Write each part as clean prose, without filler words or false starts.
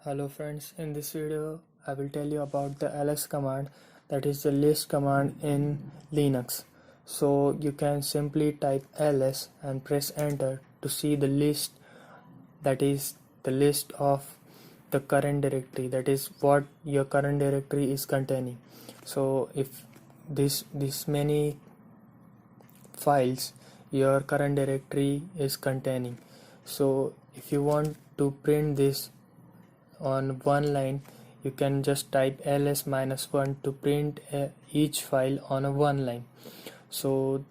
Hello friends, in this video I will tell you about the ls command, that is the list command in Linux. So you can simply type ls and press enter to see the list, that is the list of the current directory, that is what your current directory is containing. So if this many files your current directory is containing, so if you want to print this on one line, you can just type ls-1 to print each file on a one line. So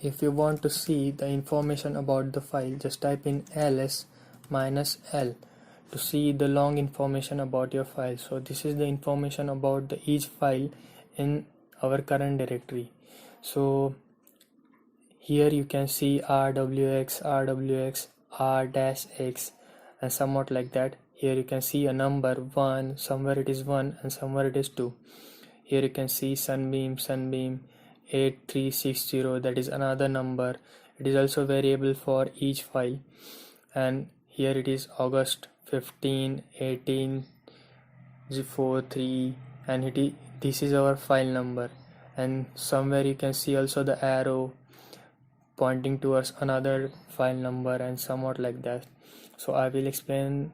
if you want to see the information about the file, just type in ls-l to see the long information about your file. So this is the information about each file in our current directory. So here you can see rwx, r-x and somewhat like that. Here you can see a number 1, somewhere it is 1 and somewhere it is 2. Here you can see sunbeam 8360, that is another number. It is also variable for each file. And here it is August 15 1843, and this is our file number. And somewhere you can see also the arrow pointing towards another file number and somewhat like that. So I will explain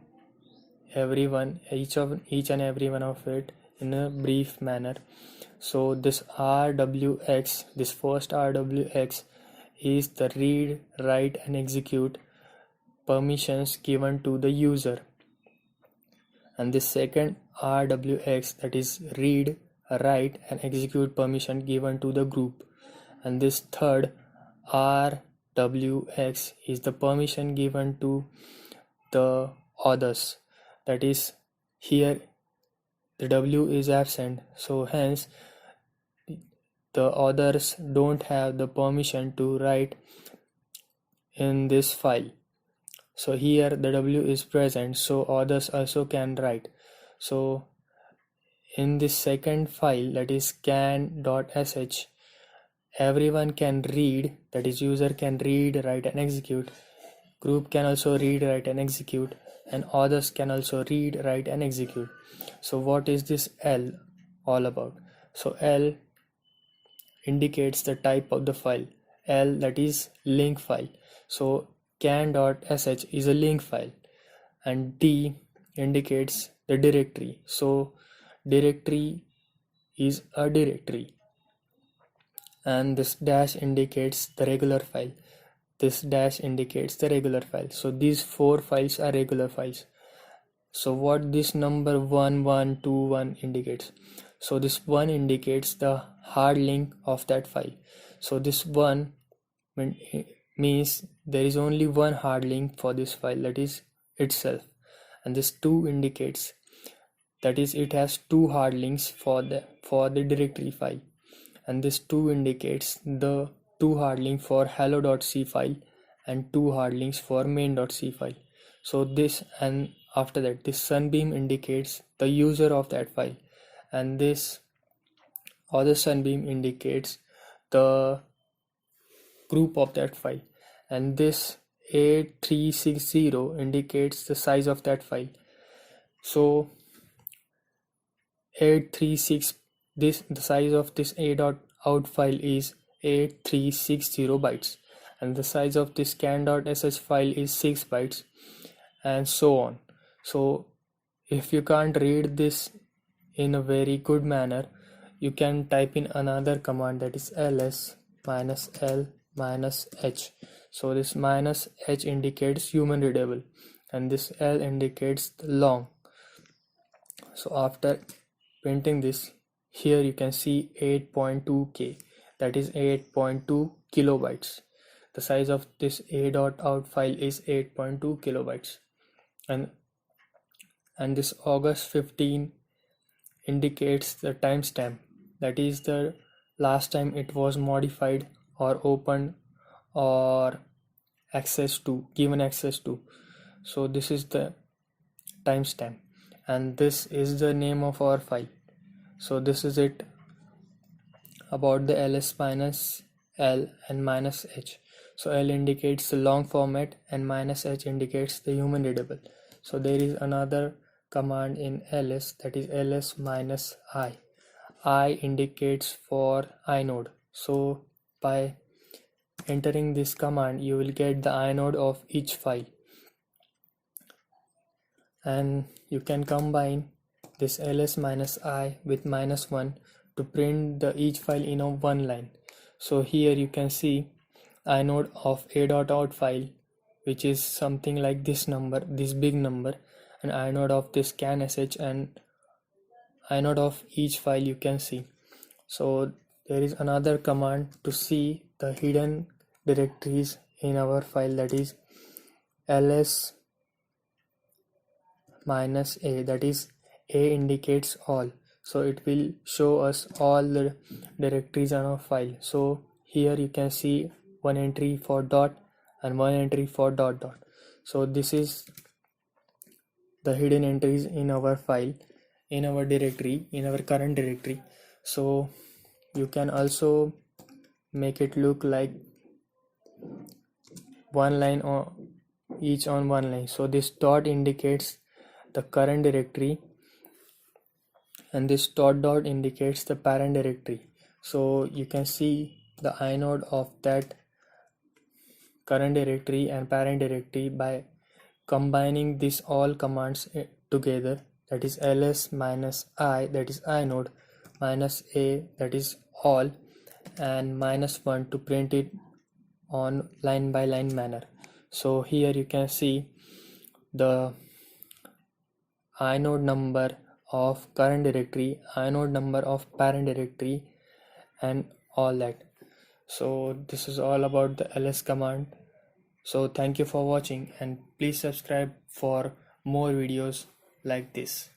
each and every one of it in a brief manner. So this rwx, this first rwx is the read, write and execute permissions given to the user, and this second rwx, that is read, write and execute permission given to the group, and this third rwx is the permission given to the others, that is here the w is absent, so hence the others don't have the permission to write in this file. So here the w is present, so others also can write. So in this second file, that is scan.sh, everyone can read, that is user can read, write and execute, group can also read, write and execute, and others can also read, write and execute. So what is this L all about? So L indicates the type of the file. L, that is link file, so can.sh is a link file, and D indicates the directory, so directory is a directory, and this dash indicates the regular file, this dash indicates the regular file. So these four files are regular files. So what this number 1121 indicates? So this 1 indicates the hard link of that file. So this 1 means there is only one hard link for this file, that is itself, and this 2 indicates that is it has two hard links for the directory file, and this 2 indicates the two hard link for hello.c file and two hard links for main.c file. So this, and after that this sunbeam indicates the user of that file, and this other sunbeam indicates the group of that file, and this 8360 indicates the size of that file. So 836, the size of this a.out file is 8360 bytes, and the size of this scan.sh file is 6 bytes, and so on. So if you can't read this in a very good manner, you can type in another command, that is ls -l -h. So this -h indicates human readable, and this l indicates the long. So after printing this, here you can see 8.2k, that is 8.2 kilobytes. The size of this a.out file is 8.2 kilobytes, and this August 15 indicates the timestamp, that is the last time it was modified or opened or given access to. So this is the timestamp, and this is the name of our file. So this is it about the ls -l and -h. So L indicates the long format and -h indicates the human readable. So there is another command in ls, that is ls minus I. I indicates for inode. So by entering this command you will get the inode of each file, and you can combine this ls minus I with -1 to print the each file in a one line. So here you can see inode of a.out file, which is something like this number, this big number, and inode of this scansh, and inode of each file you can see. So there is another command to see the hidden directories in our file, that is ls minus a, that is a indicates all, so it will show us all the directories on our file. So here you can see one entry for dot and one entry for dot dot. So this is the hidden entries in our file, in our directory, in our current directory. So you can also make it look like one line or each on one line. So this dot indicates the current directory and this dot dot indicates the parent directory. So you can see the inode of that current directory and parent directory by combining these all commands together, that is ls minus I, that is inode, minus a, that is all, and -1 to print it on line by line manner. So here you can see the inode number of current directory, inode number of parent directory, and all that. So this is all about the ls command. So thank you for watching, and please subscribe for more videos like this.